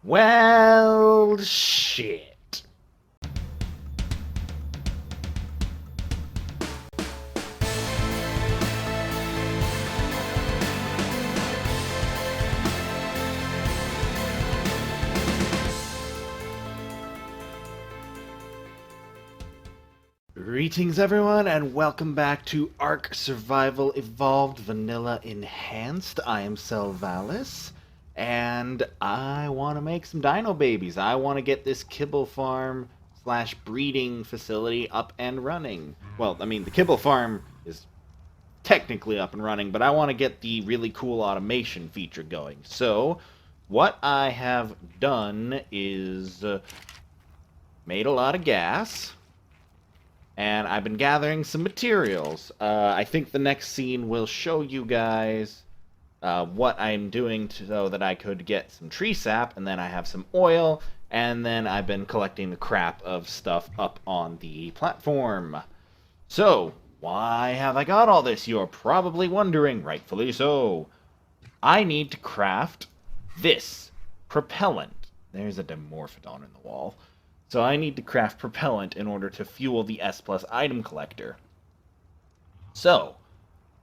Well, shit. Greetings everyone, and welcome back to Ark Survival Evolved Vanilla Enhanced. I am Selvalis, and I want to make some dino babies. I want to get this kibble farm slash breeding facility up and running. Well, I mean, the kibble farm is technically up and running, but I want to get the really cool automation feature going. So, what I have done is made a lot of gas. And I've been gathering some materials. I think the next scene will show you guys what I'm doing so that I could get some tree sap, and then I have some oil, and then I've been collecting the crap of stuff up on the platform. So, why have I got all this? You're probably wondering, rightfully so. I need to craft this propellant. There's a Dimorphodon in the wall. So I need to craft propellant in order to fuel the S+ item collector. So,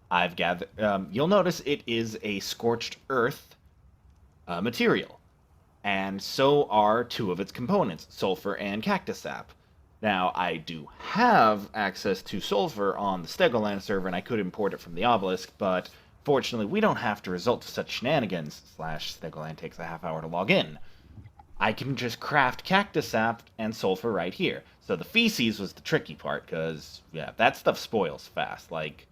I've gathered... you'll notice it is a scorched earth material. And so are two of its components, sulfur and cactus sap. Now, I do have access to sulfur on the Stegoland server, and I could import it from the obelisk, but fortunately we don't have to resort to such shenanigans, / Stegoland takes a half hour to log in. I can just craft cactus sap and sulfur right here. So the feces was the tricky part, because, yeah, that stuff spoils fast. Like,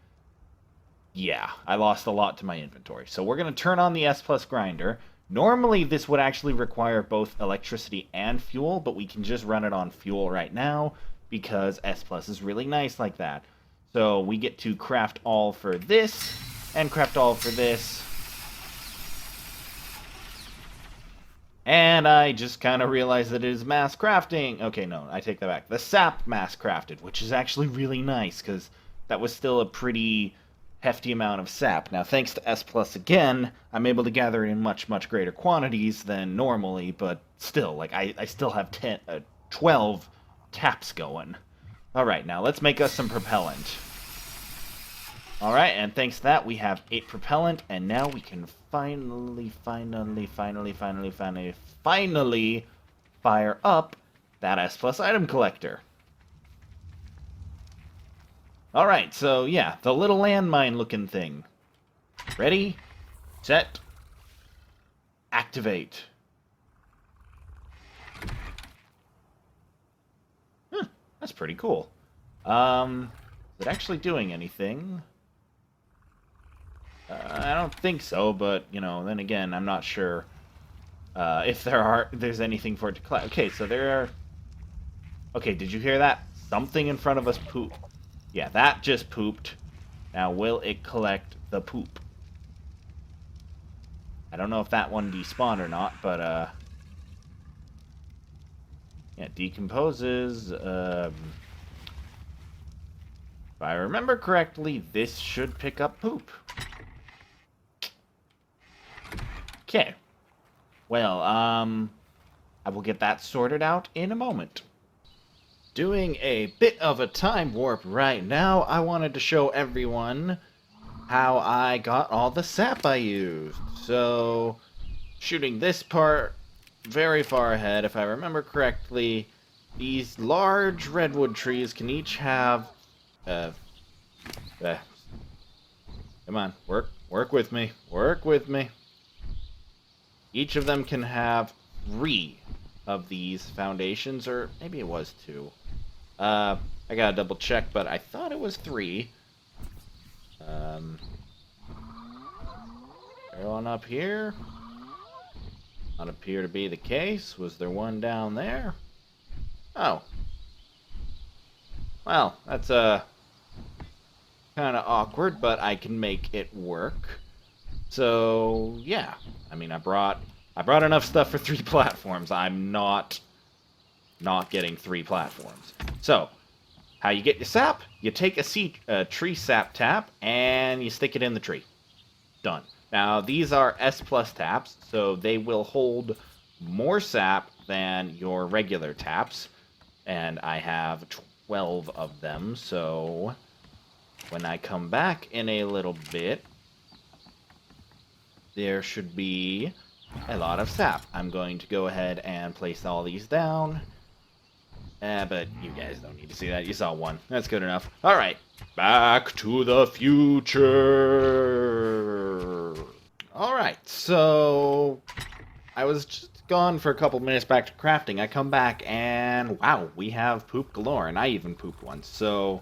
yeah, I lost a lot to my inventory. So we're going to turn on the S+ grinder. Normally, this would actually require both electricity and fuel, but we can just run it on fuel right now, because S+ is really nice like that. So we get to craft all for this, and craft all for this. And I just kind of realized that it is mass crafting. Okay, no, I take that back. The sap mass crafted, which is actually really nice, because that was still a pretty hefty amount of sap. Now, thanks to S+ again, I'm able to gather it in much, much greater quantities than normally, but still, like, I still have 12 taps going. Alright, now let's make us some propellant. Alright, and thanks to that, we have 8 propellant, and now we can finally fire up that S+ item collector. Alright, so yeah, the little landmine looking thing. Ready, set, activate. That's pretty cool. Is it actually doing anything? I don't think so, but, you know, then again, I'm not sure if there's anything for it to collect. Okay, so there are... Okay, did you hear that? Something in front of us pooped. Yeah, that just pooped. Now, will it collect the poop? I don't know if that one despawned or not, but, yeah, decomposes. If I remember correctly, this should pick up poop. Okay. Well, I will get that sorted out in a moment. Doing a bit of a time warp right now, I wanted to show everyone how I got all the sap I used. So, shooting this part very far ahead, if I remember correctly, these large redwood trees can each have... come on, work with me, work with me. Each of them can have 3 of these foundations, or maybe it was 2. I gotta double check, but I thought it was 3. One up here. Not appear to be the case. Was there one down there? Oh. Well, that's kind of awkward, but I can make it work. So, yeah. I mean, I brought enough stuff for 3 platforms. I'm not getting 3 platforms. So, how you get your sap? You take a tree sap tap, and you stick it in the tree. Done. Now, these are S+ taps, so they will hold more sap than your regular taps, and I have 12 of them, so when I come back in a little bit, there should be a lot of sap. I'm going to go ahead and place all these down. But you guys don't need to see that. You saw one. That's good enough. Alright. Back to the future. Alright, so I was just gone for a couple minutes back to crafting. I come back and wow, we have poop galore, and I even pooped once. So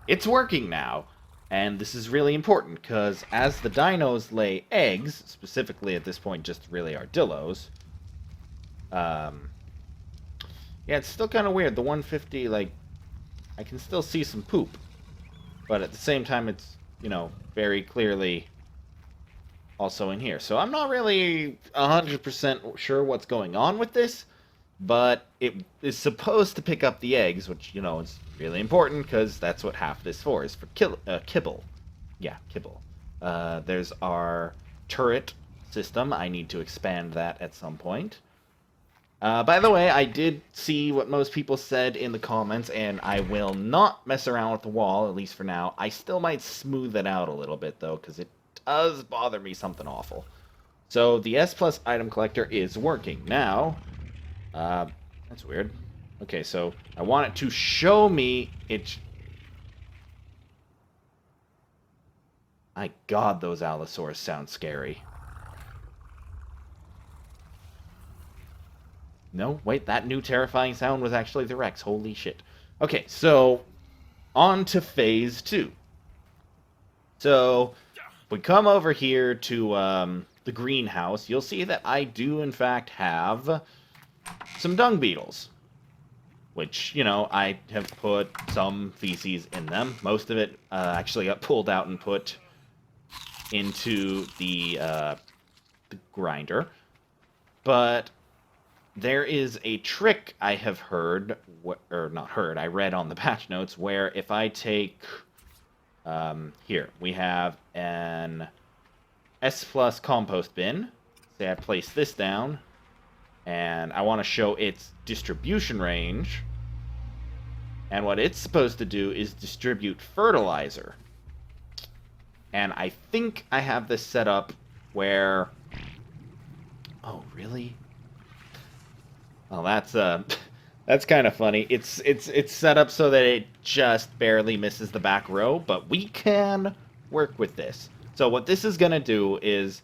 it's working now. And this is really important, because as the dinos lay eggs, specifically at this point just really armadillos, yeah, it's still kind of weird. The 150, like, I can still see some poop. But at the same time, it's, you know, very clearly also in here. So I'm not really 100% sure what's going on with this. But it is supposed to pick up the eggs, which, you know, is really important, because that's what half this for, is for kibble. Yeah, kibble. There's our turret system. I need to expand that at some point. By the way, I did see what most people said in the comments, and I will not mess around with the wall, at least for now. I still might smooth it out a little bit, though, because it does bother me something awful. So the S Plus item collector is working. Now, that's weird. Okay, so I want it to show me it... My god, those Allosaurs sound scary. No, wait, that new terrifying sound was actually the Rex. Holy shit. Okay, so on to phase 2. So we come over here to the greenhouse. You'll see that I do, in fact, have some dung beetles, which, you know, I have put some feces in them. Most of it actually got pulled out and put into the grinder. But there is a trick I have heard, or not heard, I read on the patch notes, where if I take, here, we have an S Plus compost bin. Say I place this down, and I want to show its distribution range. And what it's supposed to do is distribute fertilizer. And I think I have this set up where... Oh, really? Well, that's kind of funny. It's set up so that it just barely misses the back row, but we can work with this. So what this is gonna do is,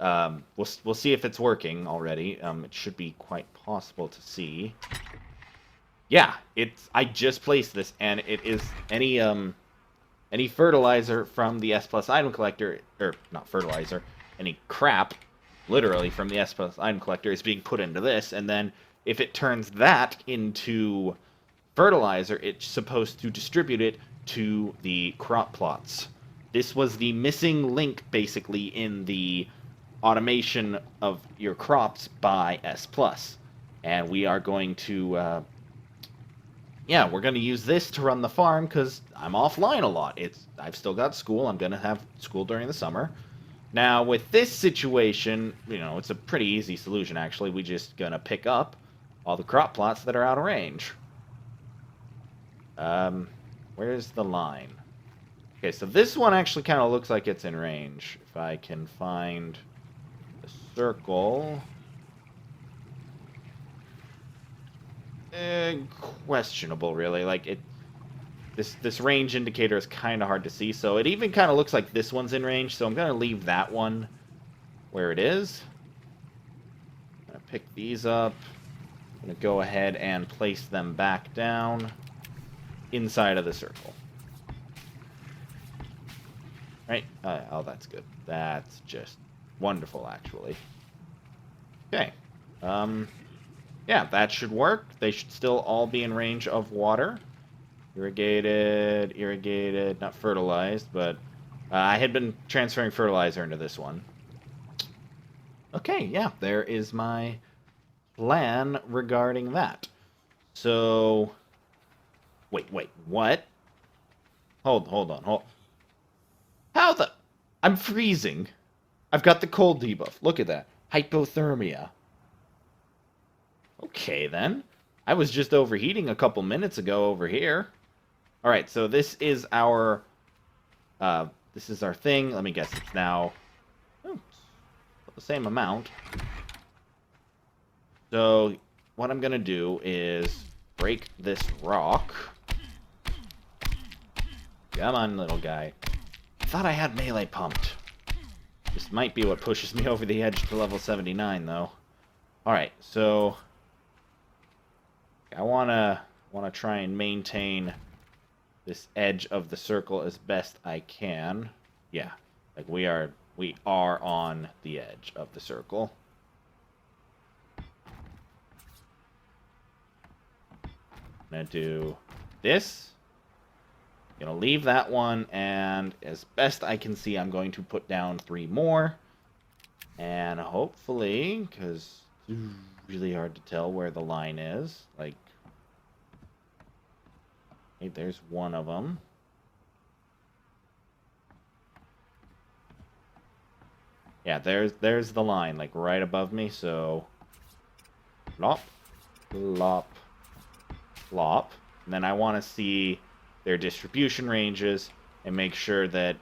we'll see if it's working already. It should be quite possible to see. Yeah, I just placed this, and it is any fertilizer from the S Plus item collector, or not fertilizer, any crap, literally from the S Plus item collector is being put into this, and then if it turns that into fertilizer, it's supposed to distribute it to the crop plots. This was the missing link, basically, in the automation of your crops by S Plus. And we are going to, yeah, we're going to use this to run the farm, because I'm offline a lot. I've still got school. I'm going to have school during the summer. Now, with this situation, you know, it's a pretty easy solution, actually. We're just going to pick up all the crop plots that are out of range. Where's the line? Okay, so this one actually kind of looks like it's in range. If I can find a circle... questionable, really. Like, this range indicator is kind of hard to see, so it even kind of looks like this one's in range, so I'm going to leave that one where it is. I'm going to pick these up. I'm going to go ahead and place them back down inside of the circle. Right? Oh, that's good. That's just wonderful, actually. Okay. Yeah, that should work. They should still all be in range of water. Irrigated, not fertilized, but I had been transferring fertilizer into this one. Okay, yeah, there is my plan regarding that. So, wait, what? Hold on. How the... I'm freezing. I've got the cold debuff. Look at that. Hypothermia. Okay, then. I was just overheating a couple minutes ago over here. Alright, so this is our... this is our thing. Let me guess, it's now... Oh, it's the same amount. So, what I'm gonna do is break this rock. Come on, little guy. I thought I had melee pumped. This might be what pushes me over the edge to level 79, though. Alright, so... I wanna try and maintain this edge of the circle as best I can. Yeah, like we are on the edge of the circle. I'm gonna do this. I'm gonna leave that one, and as best I can see, I'm going to put down 3 more. And hopefully, because it's really hard to tell where the line is. Like, hey, there's one of them. Yeah, there's the line, like right above me. So, flop, flop, flop. And then I want to see their distribution ranges and make sure that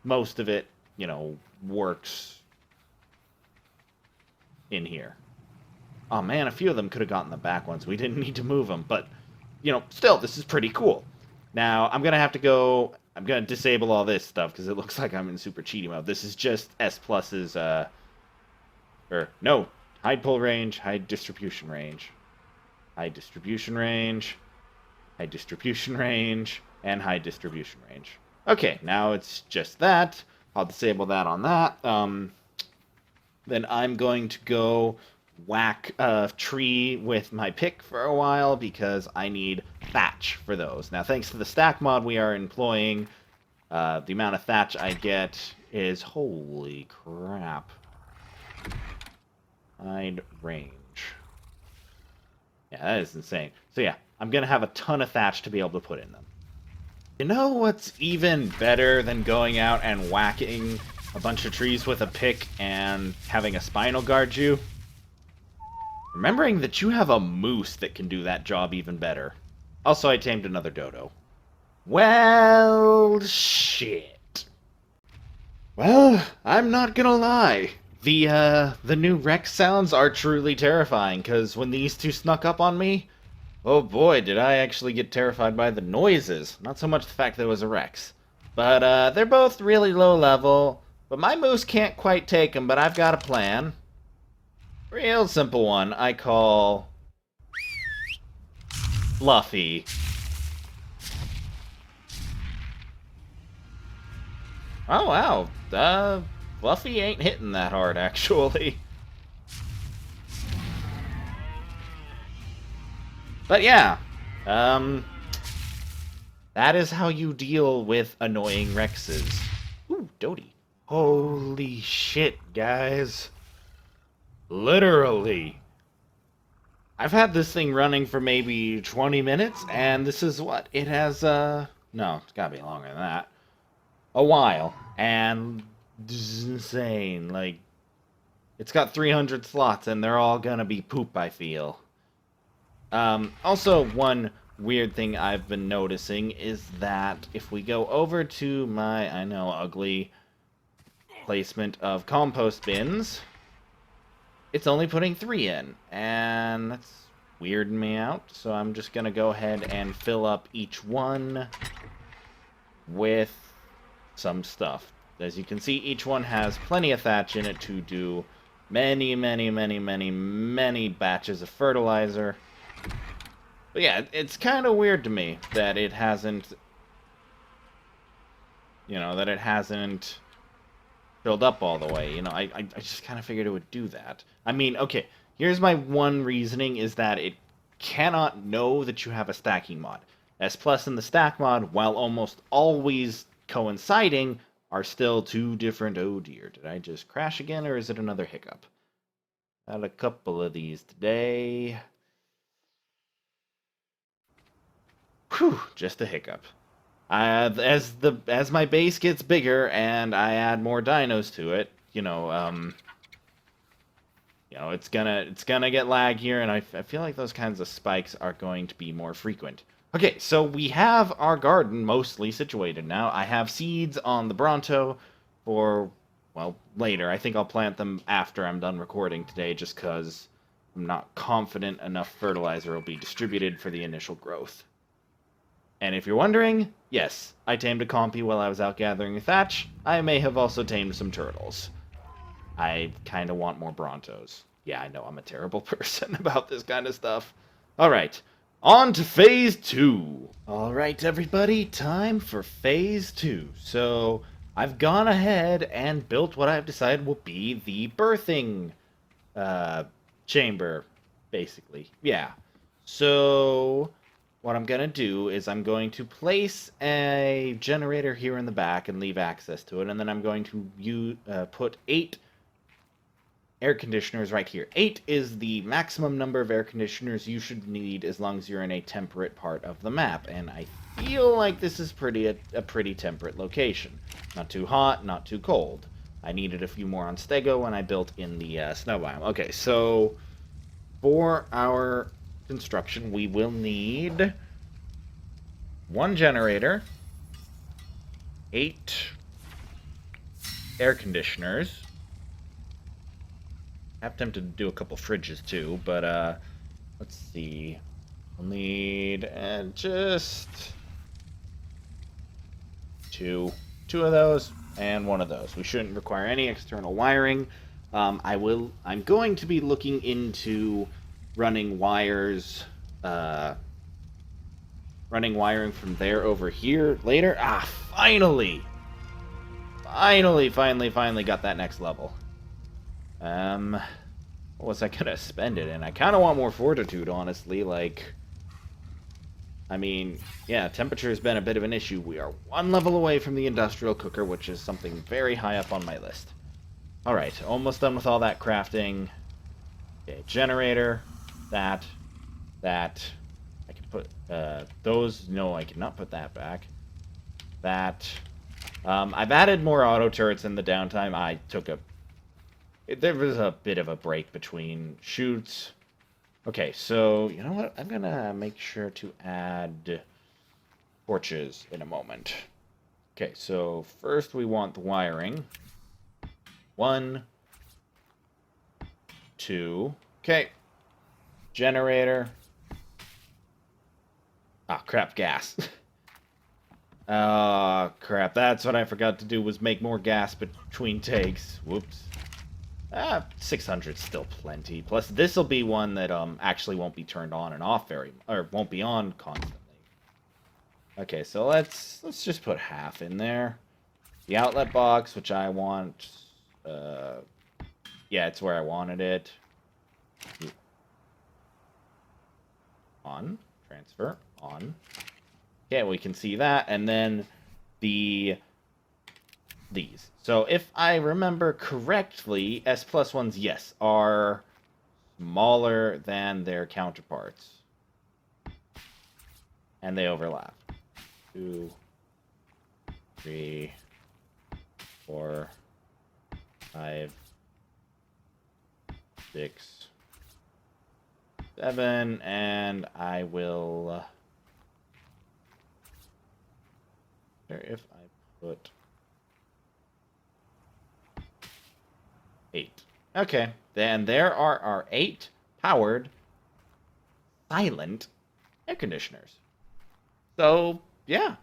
most of it, you know, works in here. Oh man, a few of them could have gotten the back ones. We didn't need to move them, but, you know, still, this is pretty cool. Now, I'm going to have to go... I'm going to disable all this stuff because it looks like I'm in super cheaty mode. This is just S Plus's, no, hide pull range, hide distribution range. Hide distribution range, hide distribution range, and hide distribution range. Okay, now it's just that. I'll disable that on that. Then I'm going to go whack a tree with my pick for a while because I need thatch for those. Now, thanks to the stack mod we are employing, the amount of thatch I get is... Holy crap. Hide range. Yeah, that is insane. So yeah, I'm going to have a ton of thatch to be able to put in them. You know what's even better than going out and whacking a bunch of trees with a pick and having a spinal guard you? Remembering that you have a moose that can do that job even better. Also, I tamed another dodo. Well, shit. Well, I'm not gonna lie. The new Rex sounds are truly terrifying, because when these two snuck up on me, oh boy, did I actually get terrified by the noises. Not so much the fact that it was a Rex. But, they're both really low level, but my moose can't quite take them, but I've got a plan. Real simple one, I call... Fluffy. Oh, wow. Fluffy ain't hitting that hard, actually. But yeah, that is how you deal with annoying Rexes. Ooh, Dodie. Holy shit, guys. Literally. I've had this thing running for maybe 20 minutes, and this is what? It has, no, it's gotta be longer than that. A while. And this is insane. Like, it's got 300 slots, and they're all gonna be poop, I feel. Also, one weird thing I've been noticing is that if we go over to my, I know, ugly placement of compost bins, it's only putting 3 in, and that's weirding me out, so I'm just gonna go ahead and fill up each one with some stuff. As you can see, each one has plenty of thatch in it to do many, many, many, many, many batches of fertilizer. But yeah, it's kind of weird to me that it hasn't, you know, that it hasn't filled up all the way. You know, I just kind of figured it would do that. I mean, okay, here's my one reasoning, is that it cannot know that you have a stacking mod. S Plus and the stack mod, while almost always coinciding, are still 2 different... Oh dear, did I just crash again, or is it another hiccup? Had a couple of these today. Whew, just a hiccup. As my base gets bigger and I add more dinos to it, you know, you know, it's gonna get lag here, and I feel like those kinds of spikes are going to be more frequent. Okay, so we have our garden mostly situated now. I have seeds on the Bronto for, well, later. I think I'll plant them after I'm done recording today, just because I'm not confident enough fertilizer will be distributed for the initial growth. And if you're wondering, yes, I tamed a compy while I was out gathering thatch. I may have also tamed some turtles. I kind of want more Brontos. Yeah, I know I'm a terrible person about this kind of stuff. Alright, on to Phase 2. Alright, everybody, time for Phase 2. So, I've gone ahead and built what I've decided will be the birthing chamber, basically. Yeah. So, what I'm going to do is I'm going to place a generator here in the back and leave access to it, and then I'm going to put 8 air conditioners right here. 8 is the maximum number of air conditioners you should need as long as you're in a temperate part of the map, and I feel like this is a pretty temperate location. Not too hot, not too cold. I needed a few more on Stego when I built in the snow biome. Okay, so for our construction, we will need 1 generator, 8 air conditioners. I'm tempted to do a couple fridges too, but let's see. We'll need just 2 of those and 1 of those. We shouldn't require any external wiring. I'm going to be looking into running wires, running wiring from there over here later. Ah, finally got that next level. What was I gonna spend it in? I kind of want more fortitude, honestly. Like, I mean, yeah, temperature's been a bit of an issue. We are 1 level away from the industrial cooker, which is something very high up on my list. Alright, almost done with all that crafting. Okay, generator, that. I can put, those, no, I cannot put that back. That. I've added more auto turrets in the downtime. There was a bit of a break between shoots. Okay, so, you know what? I'm gonna make sure to add torches in a moment. Okay, so first we want the wiring. 1, 2. Okay. Generator. Ah, crap, gas. Oh, crap. That's what I forgot to do, was make more gas between takes. Whoops. 600's still plenty. Plus, this will be one that actually won't be turned on and off or won't be on constantly. Okay, so let's just put half in there. The outlet box, which I want, yeah, it's where I wanted it. On, transfer, on. Okay, we can see that, and then these. So if I remember correctly, S plus ones, yes, are smaller than their counterparts. And they overlap. 2, 3, 4, 5, 6, 7, and I will... if I put 8. Okay, then there are our 8 powered silent air conditioners. So, yeah.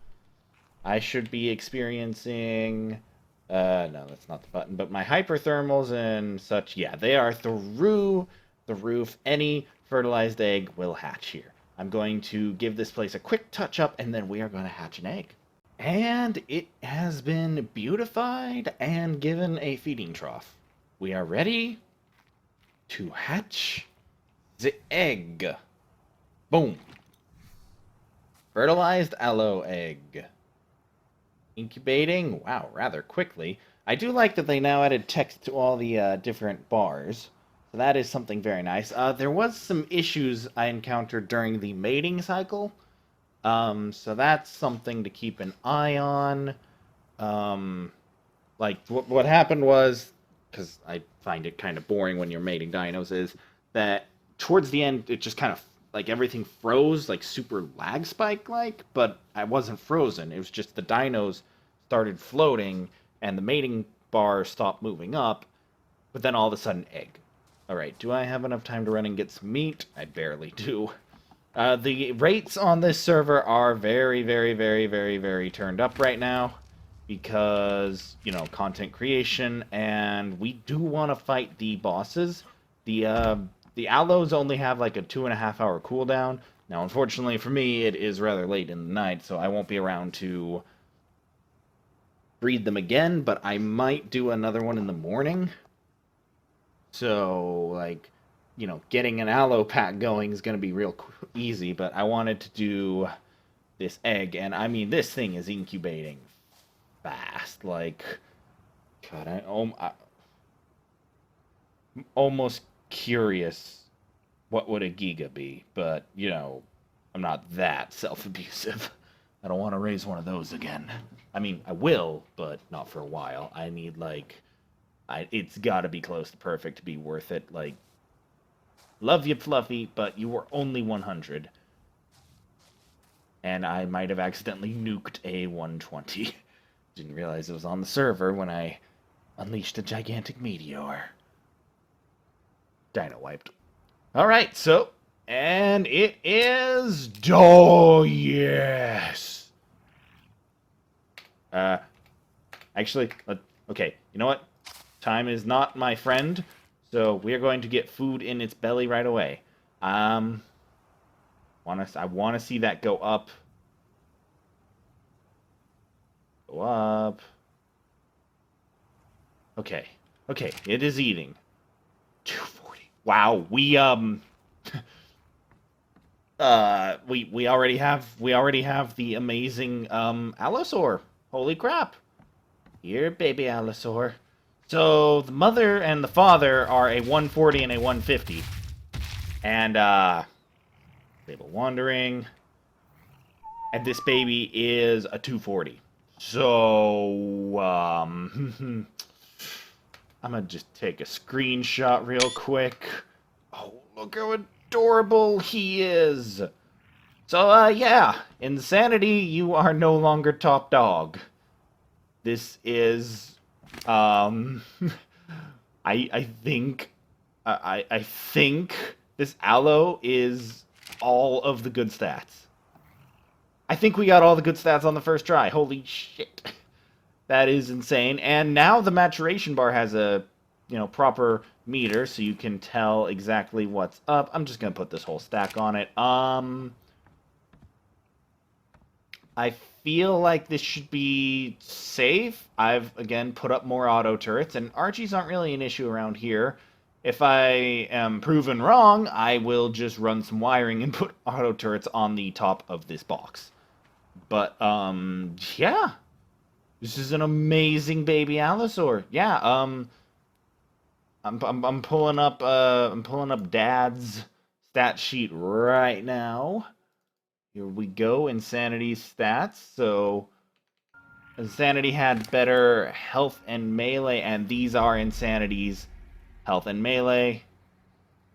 I should be experiencing... no, that's not the button, but my hyperthermals and such, yeah, they are through the roof. Any fertilized egg will hatch here. I'm going to give this place a quick touch-up, and then we are going to hatch an egg. And it has been beautified and given a feeding trough. We are ready to hatch the egg. Boom. Fertilized aloe egg. Incubating, wow, rather quickly. I do like that they now added text to all the different bars. So that is something very nice. There was some issues I encountered during the mating cycle. So that's something to keep an eye on. Like, what happened was because I find it kind of boring when you're mating dinos, is that towards the end it just kind of like everything froze like super lag spike like, but I wasn't frozen. It was just the dinos started floating and the mating bar stopped moving up, but then all of a sudden egg. All right, do I have enough time to run and get some meat? I barely do. The rates on this server are very, very, very, very, very turned up right now because, you know, content creation, and we do want to fight the bosses. The allos only have like a 2.5 hour cooldown. Now, unfortunately for me, it is rather late in the night, so I won't be around to breed them again, but I might do another one in the morning. So, like, you know, getting an allo pack going is going to be real easy, but I wanted to do this egg, and I mean, this thing is incubating fast. Like, God, I'm almost curious what would a giga be, but, you know, I'm not that self-abusive. I don't want to raise one of those again. I mean, I will, but not for a while. I need, like, it's got to be close to perfect to be worth it. Like, love you, Fluffy, but you were only 100. And I might have accidentally nuked a 120. Didn't realize it was on the server when I unleashed a gigantic meteor. Dino wiped. Alright, so, and it is... Oh, yes! Actually, okay, you know what? Time is not my friend, so we are going to get food in its belly right away. I want to see that go up. Go up. Okay. Okay, it is eating. 240. Wow, we already have the amazing Allosaur. Holy crap. Here, baby Allosaur. So the mother and the father are a 140 and a 150. And Label Wandering. And this baby is a 240. So I'm gonna just take a screenshot real quick. Oh, look how adorable he is. So yeah, Insanity, you are no longer top dog. This is I think I think this Allo is all of the good stats. I think we got all the good stats on the first try. Holy shit. That is insane. And now the maturation bar has a, you know, proper meter, so you can tell exactly what's up. I'm just going to put this whole stack on it. I feel like this should be safe. I've, again, put up more auto turrets, and Archies aren't really an issue around here. If I am proven wrong, I will just run some wiring and put auto turrets on the top of this box. But, yeah. This is an amazing baby Allosaur. Yeah, I'm pulling up Dad's stat sheet right now. Here we go, Insanity stats. So Insanity had better health and melee, and these are Insanity's health and melee.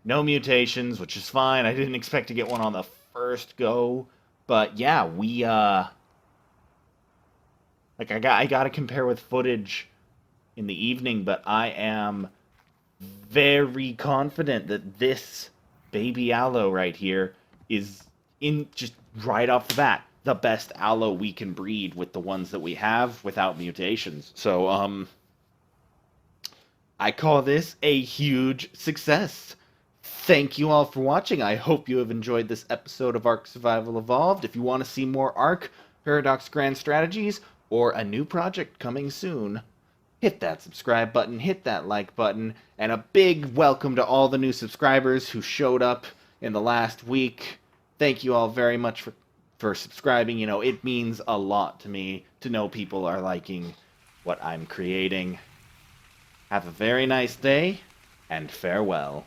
No mutations, which is fine. I didn't expect to get one on the first go. But yeah, we like I gotta compare with footage in the evening, but I am very confident that this baby Allo right here is in just right off the bat the best Allo we can breed with the ones that we have without mutations. So I call this a huge success. Thank you all for watching. I hope you have enjoyed this episode of Ark Survival Evolved. If you want to see more Ark, Paradox Grand Strategies, or a new project coming soon, hit that subscribe button, hit that like button, and a big welcome to all the new subscribers who showed up in the last week. Thank you all very much for subscribing. You know, it means a lot to me to know people are liking what I'm creating. Have a very nice day, and farewell.